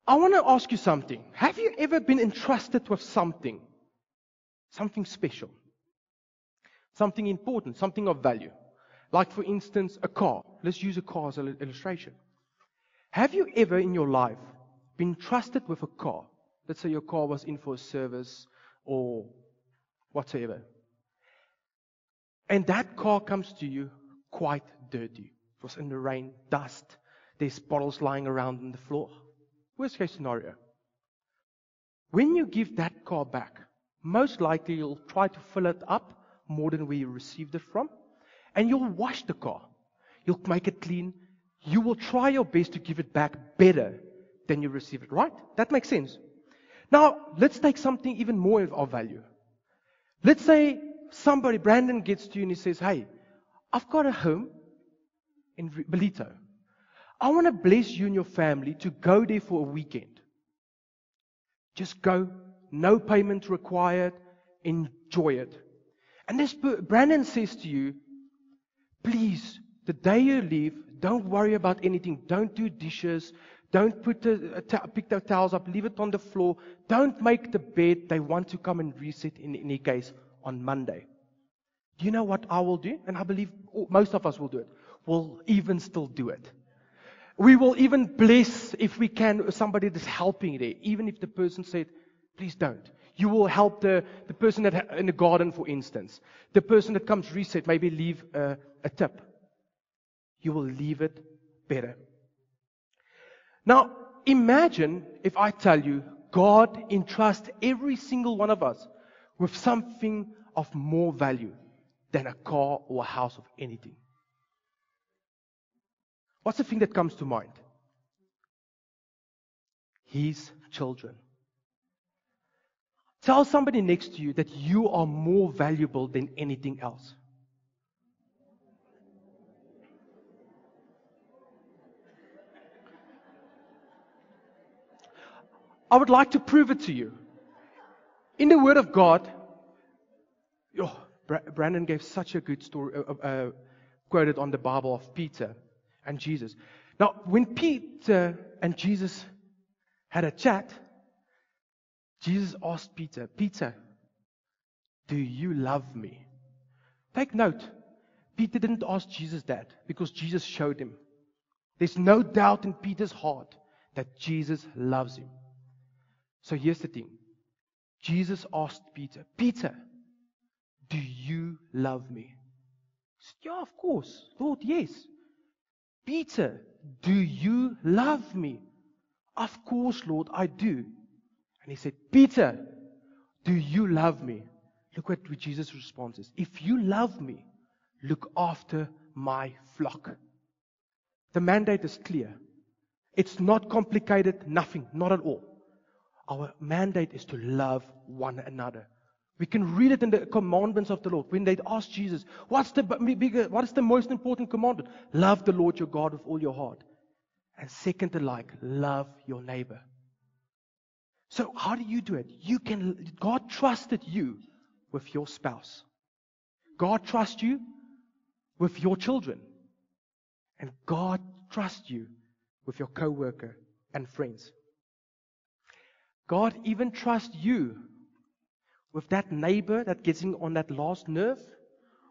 I want to ask you something. Have you ever been entrusted with something? Something special? Something important? Something of value? Like, for instance, a car. Let's use a car as an illustration. Have you ever in your life been trusted with a car? Let's say your car was in for a service or whatever. And that car comes to you quite dirty. It was in the rain, dust. There's bottles lying around on the floor. Worst case scenario. When you give that car back, most likely you'll try to fill it up more than where you received it from. And you'll wash the car. You'll make it clean. You will try your best to give it back better than you received it, right? That makes sense. Now, let's take something even more of value. Let's say somebody, Brandon, gets to you and he says, hey, I've got a home in Belito. I want to bless you and your family to go there for a weekend. Just go, no payment required, enjoy it. And this Brandon says to you, please, the day you leave, don't worry about anything. Don't do dishes. Don't pick the towels up. Leave it on the floor. Don't make the bed. They want to come and reset in any case on Monday. Do you know what I will do? And I believe most of us will do it. We'll even still do it. We will even bless, if we can, somebody that's helping there. Even if the person said, please don't. You will help the person that in the garden, for instance. The person that comes reset, maybe leave a tip. You will leave it better. Now, imagine if I tell you, God entrusts every single one of us with something of more value than a car or a house of anything. What's the thing that comes to mind? His children. Tell somebody next to you that you are more valuable than anything else. I would like to prove it to you. In the Word of God, Brandon gave such a good story, quoted on the Bible of Peter and Jesus. Now, when Peter and Jesus had a chat, Jesus asked Peter, Peter, do you love me? Take note, Peter didn't ask Jesus that because Jesus showed him. There's no doubt in Peter's heart that Jesus loves him. So here's the thing. Jesus asked Peter, Peter, do you love me? He said, yeah, of course. Lord, yes. Peter, do you love me? Of course, Lord, I do. And he said, Peter, do you love me? Look what Jesus' response is. If you love me, look after my flock. The mandate is clear. It's not complicated, nothing, not at all. Our mandate is to love one another. We can read it in the commandments of the Lord. When they asked Jesus, what is the most important commandment? Love the Lord your God with all your heart. And second alike, love your neighbor. So how do you do it? God trusted you with your spouse. God trusts you with your children. And God trusts you with your co-worker and friends. God even trusts you with that neighbor that gets on that last nerve.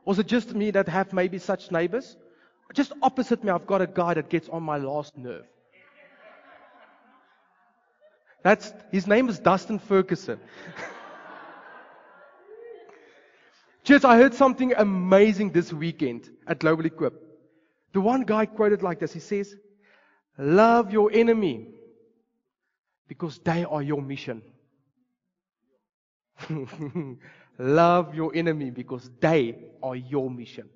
Or is it just me that have maybe such neighbors? Just opposite me, I've got a guy that gets on my last nerve. His name is Dustin Ferguson. Church, I heard something amazing this weekend at Global Equip. The one guy quoted like this. He says, love your enemy because they are your mission. Love your enemy because they are your mission.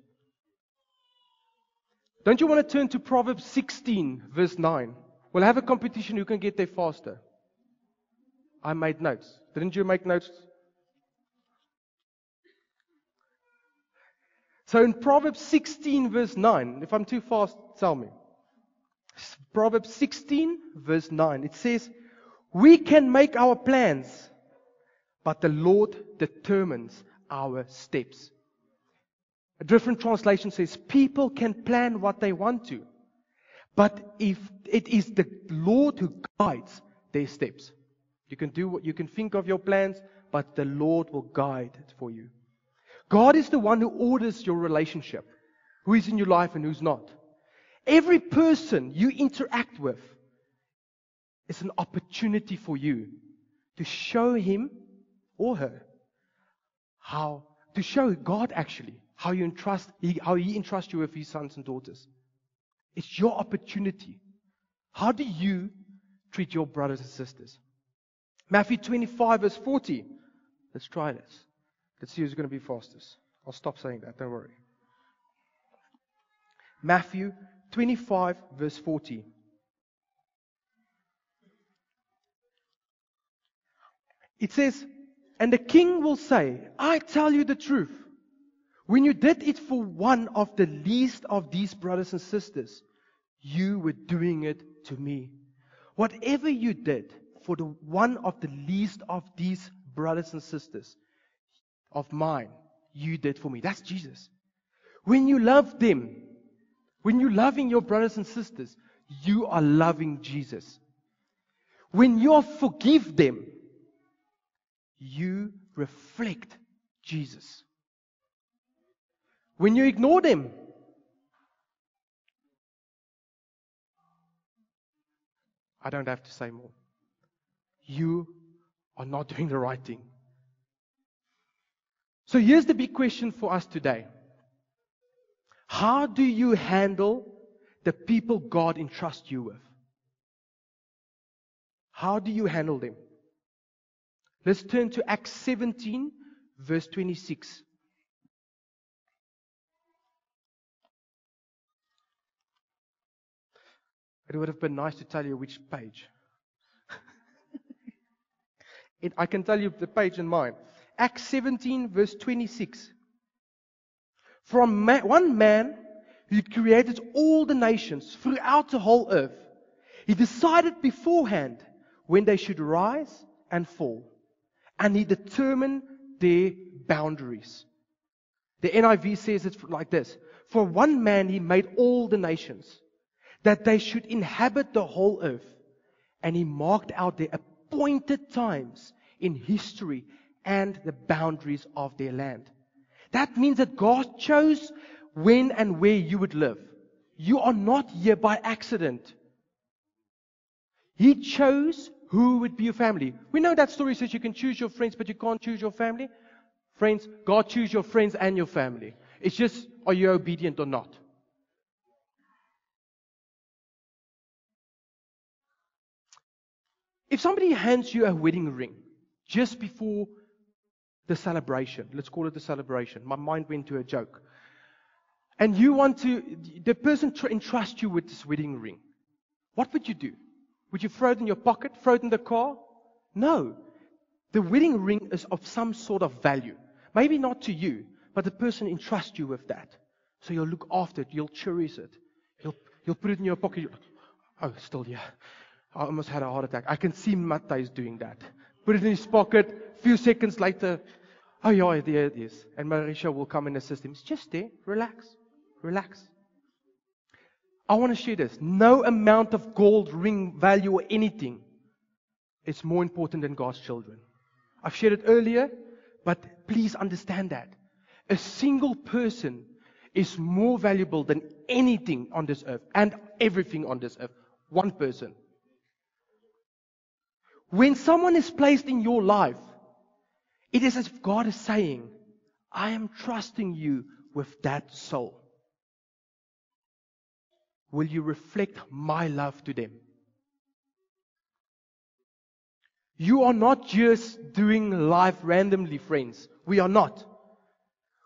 Don't you want to turn to Proverbs 16, verse 9? We'll have a competition who can get there faster. I made notes. Didn't you make notes? So in Proverbs 16, verse 9, if I'm too fast, tell me. Proverbs 16, verse 9, it says, we can make our plans, but the Lord determines our steps. A different translation says, people can plan what they want to, but if it is the Lord who guides their steps. You can do what you can think of your plans, but the Lord will guide it for you. God is the one who orders your relationship, who is in your life and who's not. Every person you interact with is an opportunity for you to show him or her to show God actually how He entrusts you with His sons and daughters. It's your opportunity. How do you treat your brothers and sisters? Matthew 25 verse 40. Let's try this. Let's see who's going to be fastest. I'll stop saying that, don't worry. Matthew 25 verse 40. It says, "And the king will say, I tell you the truth. When you did it for one of the least of these brothers and sisters, you were doing it to me. Whatever you did for the one of the least of these brothers and sisters of mine, you did for me." That's Jesus. When you love them, when you're loving your brothers and sisters, you are loving Jesus. When you forgive them, you reflect Jesus. When you ignore them, I don't have to say more. You are not doing the right thing. So here's the big question for us today. How do you handle the people God entrusts you with? How do you handle them? Let's turn to Acts 17, verse 26. It would have been nice to tell you which page. I can tell you the page in mine. Acts 17, verse 26. From one man who created all the nations throughout the whole earth, He decided beforehand when they should rise and fall. And He determined their boundaries. The NIV says it like this. For one man He made all the nations, that they should inhabit the whole earth. And He marked out their appointed times in history and the boundaries of their land. That means that God chose when and where you would live. You are not here by accident. He chose who would be your family. We know that story says you can choose your friends, but you can't choose your family. Friends, God chooses your friends and your family. It's just, are you obedient or not? If somebody hands you a wedding ring just before the celebration, let's call it the celebration. My mind went to a joke. And the person entrusts you with this wedding ring. What would you do? Would you throw it in your pocket, throw it in the car? No. The wedding ring is of some sort of value. Maybe not to you, but the person entrusts you with that. So you'll look after it, you'll cherish it. You'll put it in your pocket. Oh, still here. I almost had a heart attack. I can see Matthijs doing that. Put it in his pocket. A few seconds later, oh yeah, there it is. And Marisha will come and assist him. It's just there. Relax. Relax. I want to share this. No amount of gold, ring, value, or anything is more important than God's children. I've shared it earlier, but please understand that. A single person is more valuable than anything on this earth and everything on this earth. One person. When someone is placed in your life, it is as if God is saying, I am trusting you with that soul. Will you reflect my love to them? You are not just doing life randomly, friends. We are not.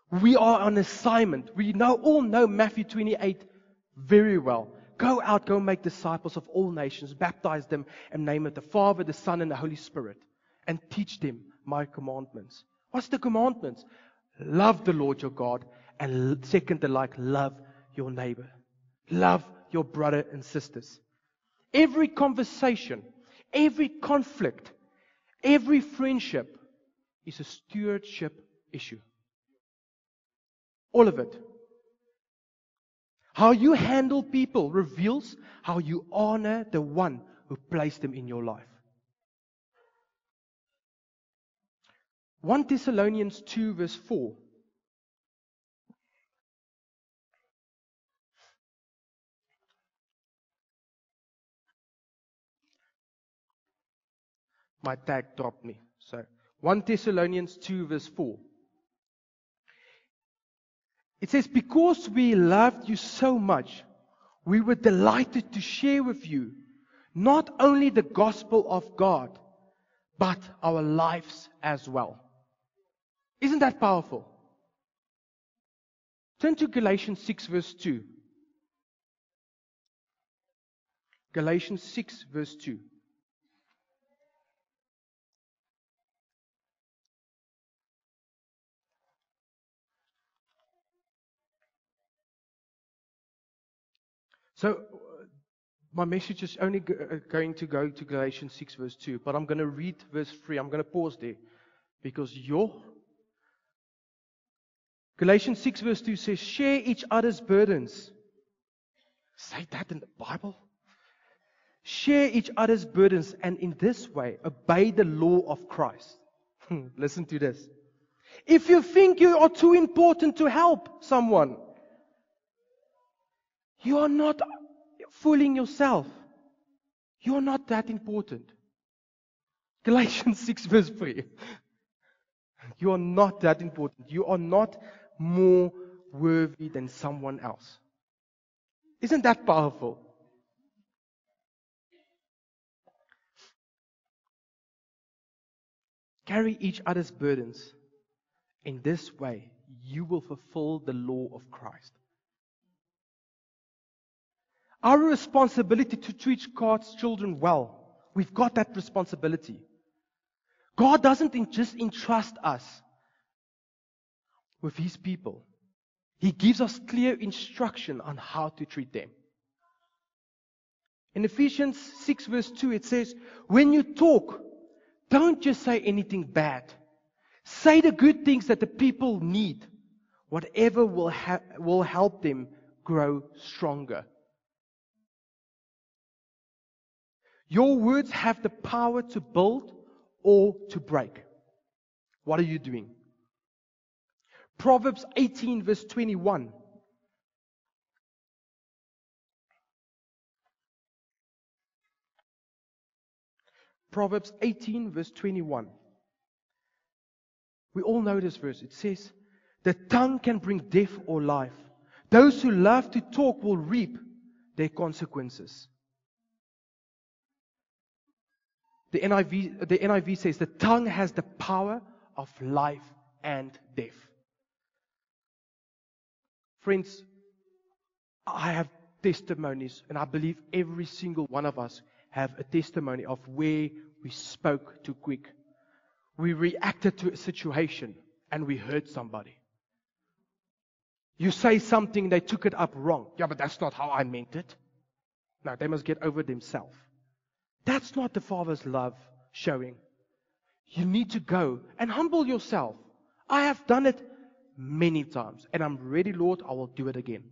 We are on assignment. We all know Matthew 28 very well. Go out, go make disciples of all nations, baptize them and name it the Father, the Son, and the Holy Spirit, and teach them my commandments. What's the commandments? Love the Lord your God, and second the like, love your neighbor. Love your brother and sisters. Every conversation, every conflict, every friendship is a stewardship issue. All of it. How you handle people reveals how you honor the one who placed them in your life. 1 Thessalonians 2 verse 4. My tag dropped me. So 1 Thessalonians 2 verse 4. It says, because we loved you so much, we were delighted to share with you not only the gospel of God, but our lives as well. Isn't that powerful? Turn to Galatians 6 verse 2. Galatians 6 verse 2. So, my message is only going to go to Galatians 6 verse 2, but I'm going to read verse 3. I'm going to pause there because Galatians 6 verse 2 says, share each other's burdens. Say that in the Bible. Share each other's burdens and in this way obey the law of Christ. Listen to this. If you think you are too important to help someone, you are not fooling yourself. You are not that important. Galatians 6 verse 3. You are not that important. You are not more worthy than someone else. Isn't that powerful? Carry each other's burdens. In this way, you will fulfill the law of Christ. Our responsibility to treat God's children well. We've got that responsibility. God doesn't just entrust us with His people. He gives us clear instruction on how to treat them. In Ephesians 6 verse 2 it says, when you talk, don't just say anything bad. Say the good things that the people need. Whatever will help them grow stronger. Your words have the power to build or to break. What are you doing? Proverbs 18 verse 21. Proverbs 18 verse 21. We all know this verse. It says, the tongue can bring death or life. Those who love to talk will reap their consequences. The NIV says, the tongue has the power of life and death. Friends, I have testimonies, and I believe every single one of us have a testimony of where we spoke too quick. We reacted to a situation and we hurt somebody. You say something, they took it up wrong. Yeah, but that's not how I meant it. No, they must get over themselves. That's not the Father's love showing. You need to go and humble yourself. I have done it many times, and I'm ready, Lord, I will do it again.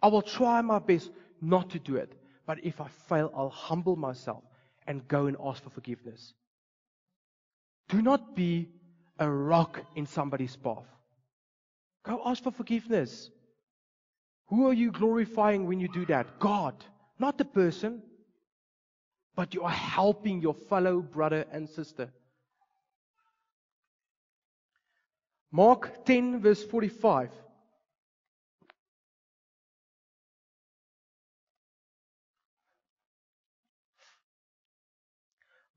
I will try my best not to do it. But if I fail, I'll humble myself and go and ask for forgiveness. Do not be a rock in somebody's path. Go ask for forgiveness. Who are you glorifying when you do that? God, not the person. But you are helping your fellow brother and sister. Mark 10 verse 45.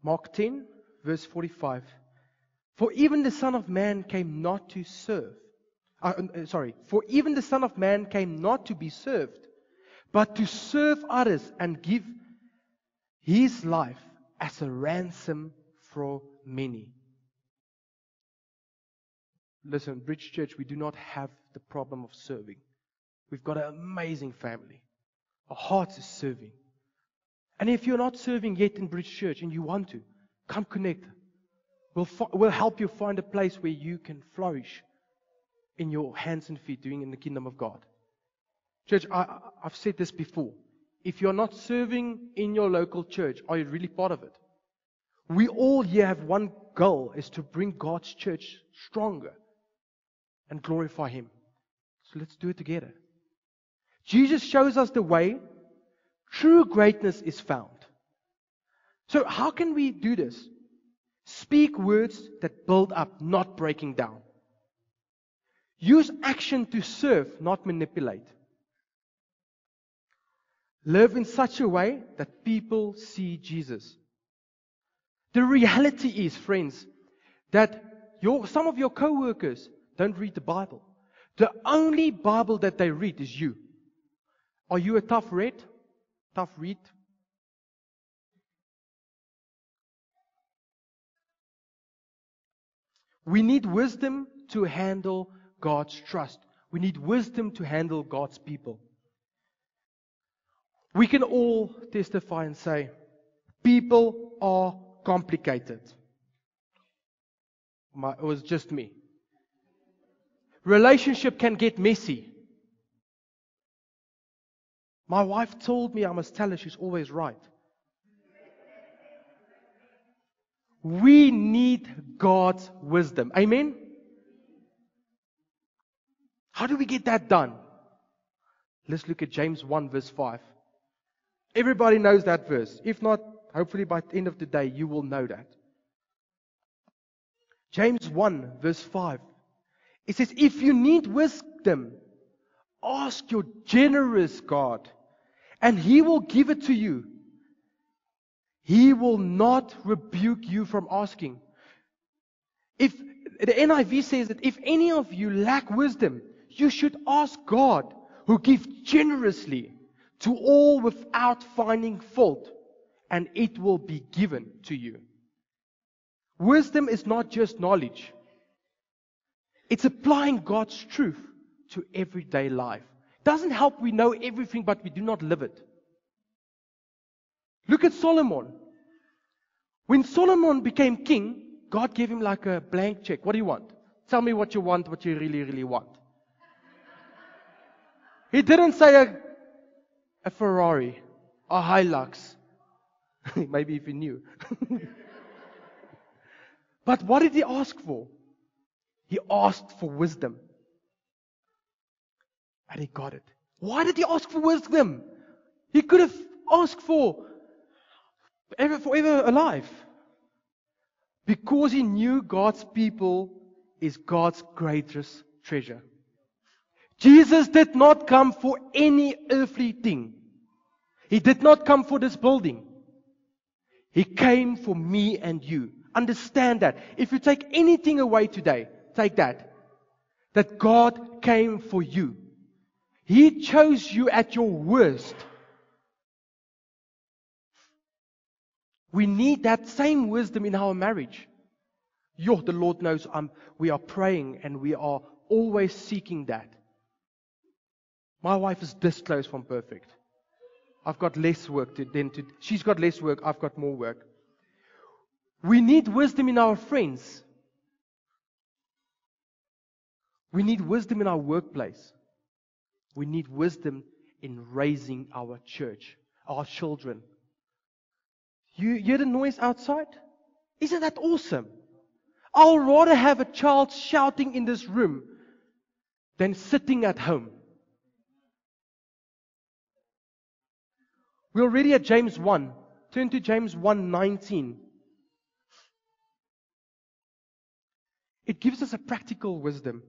Mark 10 verse 45. For even the Son of Man came not to serve. For even the Son of Man came not to be served, but to serve others and give His life as a ransom for many. Listen, Bridge Church, we do not have the problem of serving. We've got an amazing family. Our hearts is serving. And if you're not serving yet in Bridge Church and you want to, come connect. We'll help you find a place where you can flourish in your hands and feet doing in the kingdom of God. Church, I've said this before. If you're not serving in your local church, are you really part of it? We all here have one goal, is to bring God's church stronger and glorify Him. So let's do it together. Jesus shows us the way true greatness is found. So how can we do this? Speak words that build up, not breaking down. Use action to serve, not manipulate. Live in such a way that people see Jesus. The reality is, friends, that some of your co-workers don't read the Bible. The only Bible that they read is you. Are you a tough read? Tough read? We need wisdom to handle God's trust. We need wisdom to handle God's people. We can all testify and say, people are complicated. It was just me. Relationship can get messy. My wife told me I must tell her she's always right. We need God's wisdom. Amen? How do we get that done? Let's look at James 1 verse 5. Everybody knows that verse. If not, hopefully by the end of the day you will know that. James 1 verse 5. It says, if you need wisdom, ask your generous God, and He will give it to you. He will not rebuke you from asking. If the NIV says that if any of you lack wisdom, you should ask God, who gives generously to all without finding fault, and it will be given to you. Wisdom is not just knowledge. It's applying God's truth to everyday life. Doesn't help we know everything, but we do not live it. Look at Solomon. When Solomon became king, God gave him like a blank check. What do you want? Tell me what you want, what you really, really want. He didn't say a Ferrari, a Hilux. Maybe if he knew. But what did he ask for? He asked for wisdom. And he got it. Why did he ask for wisdom? He could have asked for forever alive. Because he knew God's people is God's greatest treasure. Jesus did not come for any earthly thing. He did not come for this building. He came for me and you. Understand that. If you take anything away today, take that. That God came for you. He chose you at your worst. We need that same wisdom in our marriage. The Lord knows we are praying and we are always seeking that. My wife is this close from perfect. I've got less work she's got less work, I've got more work. We need wisdom in our friends. We need wisdom in our workplace. We need wisdom in raising our church, our children. You hear the noise outside? Isn't that awesome? I'll rather have a child shouting in this room than sitting at home. We're already at James 1. Turn to James 1:19. It gives us a practical wisdom.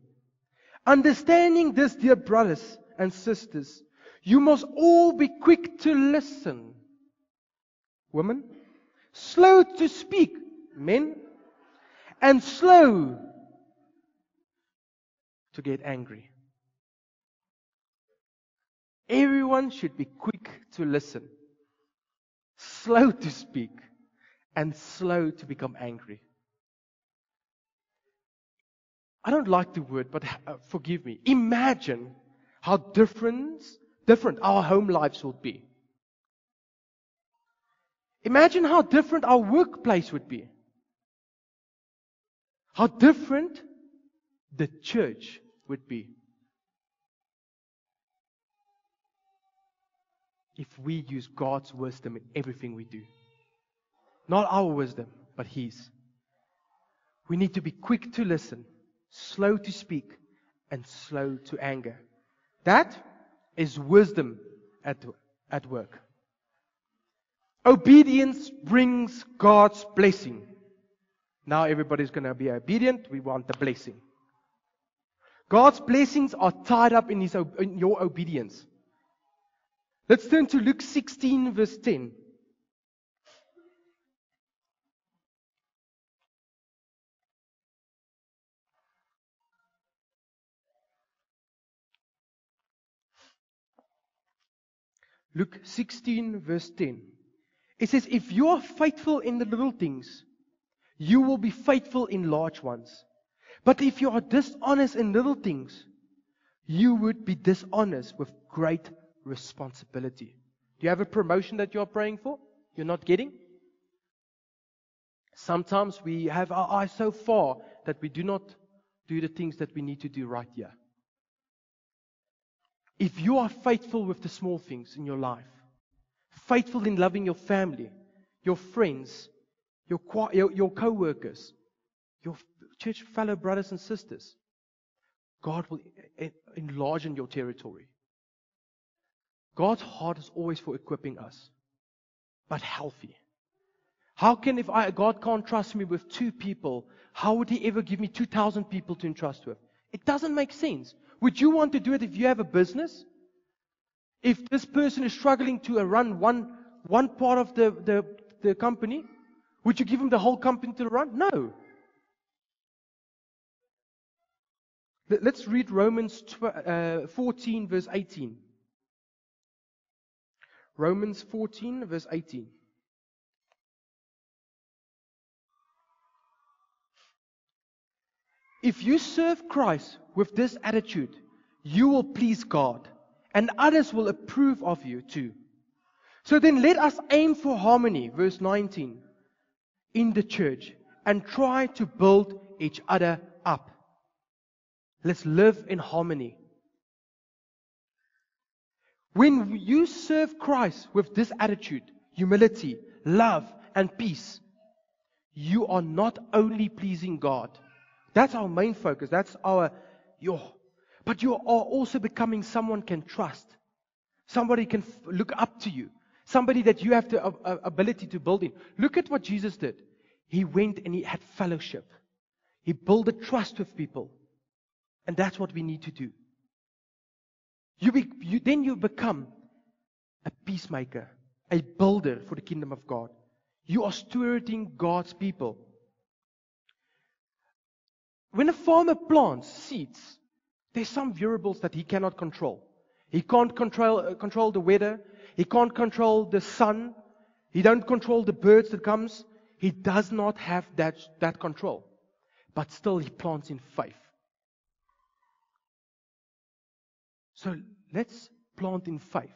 Understanding this, dear brothers and sisters, you must all be quick to listen. Women, slow to speak, men, and slow to get angry. Everyone should be quick to listen, slow to speak, and slow to become angry. I don't like the word, but forgive me. Imagine how different our home lives would be. Imagine how different our workplace would be. How different the church would be. If we use God's wisdom in everything we do. Not our wisdom, but His. We need to be quick to listen, slow to speak, and slow to anger. That is wisdom at work. Obedience brings God's blessing. Now everybody's going to be obedient. We want the blessing. God's blessings are tied up in your obedience. Let's turn to Luke 16, verse 10. Luke 16, verse 10. It says, if you are faithful in the little things, you will be faithful in large ones. But if you are dishonest in little things, you would be dishonest with great responsibility. Do you have a promotion that you are praying for? You're not getting? Sometimes we have our eyes so far that we do not do the things that we need to do right here. If you are faithful with the small things in your life, faithful in loving your family, your friends, your co-workers, your church fellow brothers and sisters, God will enlarge in your territory. God's heart is always for equipping us, but healthy. How can, if God can't trust me with 2 people, how would He ever give me 2,000 people to entrust with? It doesn't make sense. Would you want to do it if you have a business? If this person is struggling to run one part of the company, would you give him the whole company to run? No. Let's read Romans 14, verse 18. Romans 14, verse 18. If you serve Christ with this attitude, you will please God, and others will approve of you too. So then let us aim for harmony, verse 19, in the church, and try to build each other up. Let's live in harmony. When you serve Christ with this attitude, humility, love, and peace, you are not only pleasing God. That's our main focus. That's but you are also becoming someone can trust. Somebody can look up to you. Somebody that you have the ability to build in. Look at what Jesus did. He went and He had fellowship. He built a trust with people. And that's what we need to do. Then you become a peacemaker, a builder for the kingdom of God. You are stewarding God's people. When a farmer plants seeds, there's some variables that he cannot control. He can't control the weather. He can't control the sun. He don't control the birds that comes. He does not have that control. But still he plants in faith. So let's plant in faith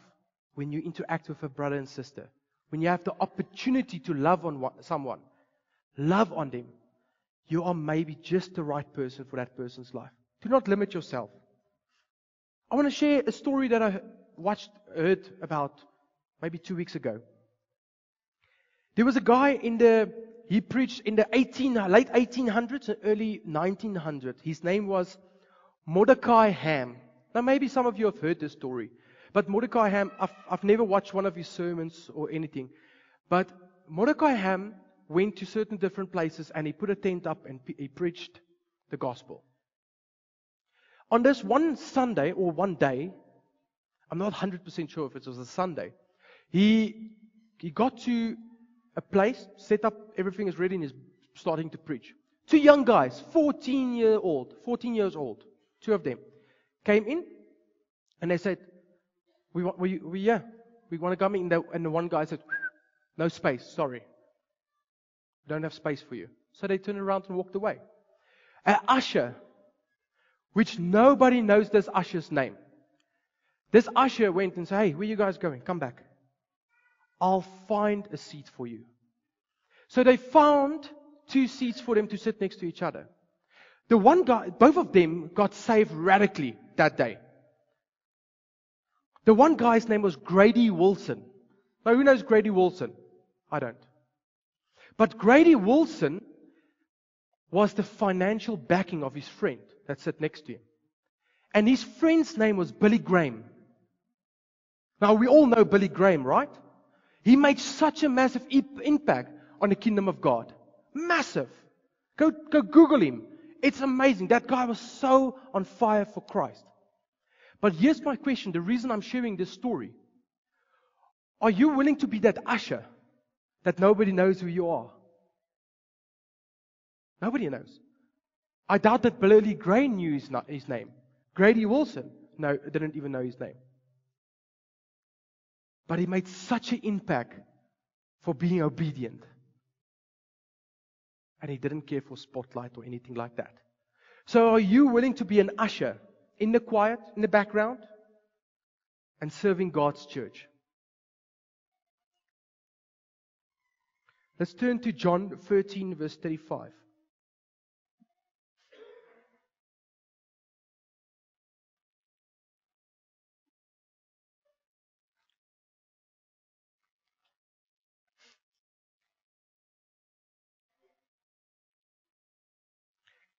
when you interact with a brother and sister. When you have the opportunity to love on someone, love on them. You are maybe just the right person for that person's life. Do not limit yourself. I want to share a story that I heard about maybe 2 weeks ago. There was a guy he preached in the late 1800s and early 1900s. His name was Mordecai Ham. Now maybe some of you have heard this story. But Mordecai Ham, I've never watched one of his sermons or anything. But Mordecai Ham went to certain different places and he put a tent up and he preached the gospel. On this one Sunday or one day, I'm not 100% sure if it was a Sunday, he got to a place, set up, everything is ready and he's starting to preach. 2 young guys, 14 years old, 2 of them, came in and they said, we want to come in. And the one guy said, no space, sorry. Don't have space for you. So they turned around and walked away. An usher, which nobody knows this usher's name. This usher went and said, hey, where are you guys going? Come back. I'll find a seat for you. So they found 2 seats for them to sit next to each other. The one guy, both of them got saved radically that day. The one guy's name was Grady Wilson. Now, who knows Grady Wilson? I don't. But Grady Wilson was the financial backing of his friend that sat next to him. And his friend's name was Billy Graham. Now, we all know Billy Graham, right? He made such a massive impact on the kingdom of God. Massive. Go Google him. It's amazing. That guy was so on fire for Christ. But here's my question. The reason I'm sharing this story. Are you willing to be that usher that nobody knows who you are? Nobody knows. I doubt that Billy Graham knew his name. Grady Wilson, no, didn't even know his name. But he made such an impact for being obedient. And he didn't care for spotlight or anything like that. So are you willing to be an usher in the quiet, in the background, and serving God's church? Let's turn to John 13, verse 35.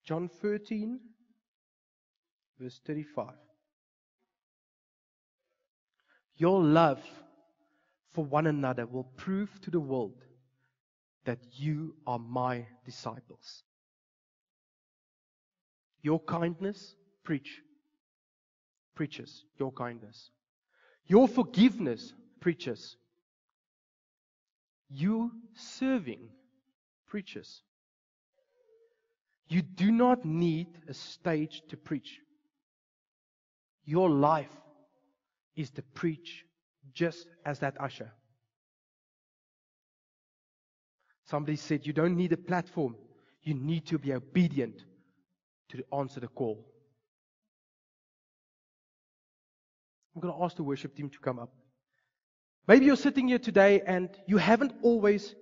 John 13, verse 35. Your love for one another will prove to the world that you are my disciples. Your kindness, preaches your kindness. Your forgiveness, preaches. You serving, preaches. You do not need a stage to preach. Your life is to preach just as that usher. Somebody said you don't need a platform. You need to be obedient to answer the call. I'm going to ask the worship team to come up. Maybe you're sitting here today and you haven't always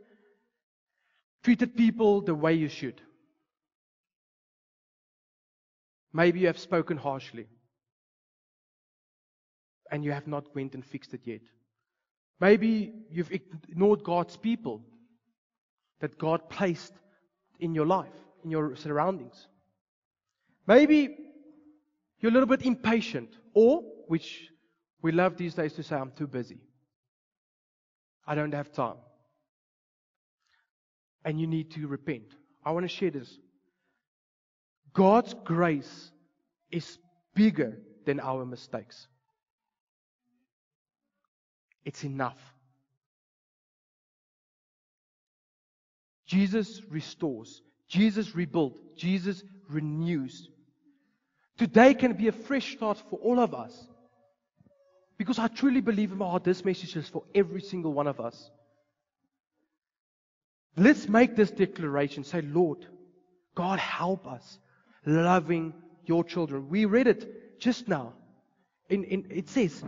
treated people the way you should. Maybe you have spoken harshly and you have not went and fixed it yet. Maybe you've ignored God's people that God placed in your life, in your surroundings. Maybe you're a little bit impatient, or, which we love these days to say, I'm too busy. I don't have time. And you need to repent. I want to share this. God's grace is bigger than our mistakes. It's enough. Jesus restores. Jesus rebuilds. Jesus renews. Today can be a fresh start for all of us. Because I truly believe in my heart this message is for every single one of us. Let's make this declaration. Say, Lord, God help us loving your children. We read it just now. It says,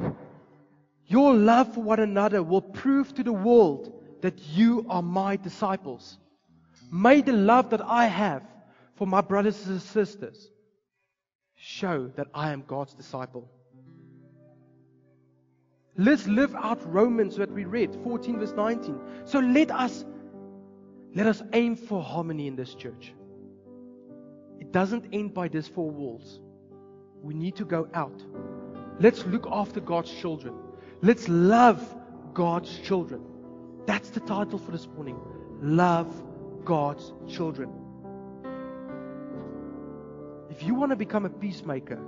your love for one another will prove to the world that you are my disciples. May the love that I have for my brothers and sisters show that I am God's disciple. Let's live out Romans that we read, 14 verse 19. So let us aim for harmony in this church. It doesn't end by these four walls. We need to go out. Let's look after God's children. Let's love God's children. That's the title for this morning. Love God's children. If you want to become a peacemaker,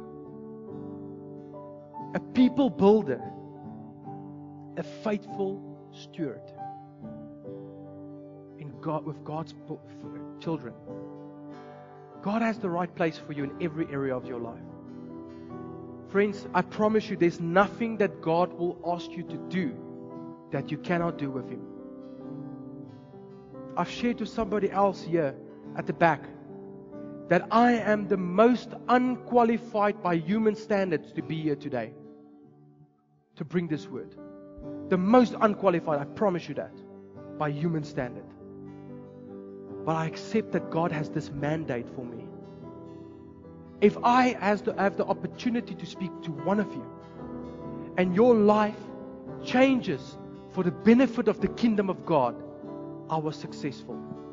a people builder, a faithful steward with God's children, God has the right place for you in every area of your life. Friends, I promise you there's nothing that God will ask you to do that you cannot do with Him. I've shared to somebody else here at the back that I am the most unqualified by human standards to be here today, to bring this word. The most unqualified, I promise you that, by human standard. But I accept that God has this mandate for me. If I have the opportunity to speak to one of you, and your life changes for the benefit of the kingdom of God, I was successful.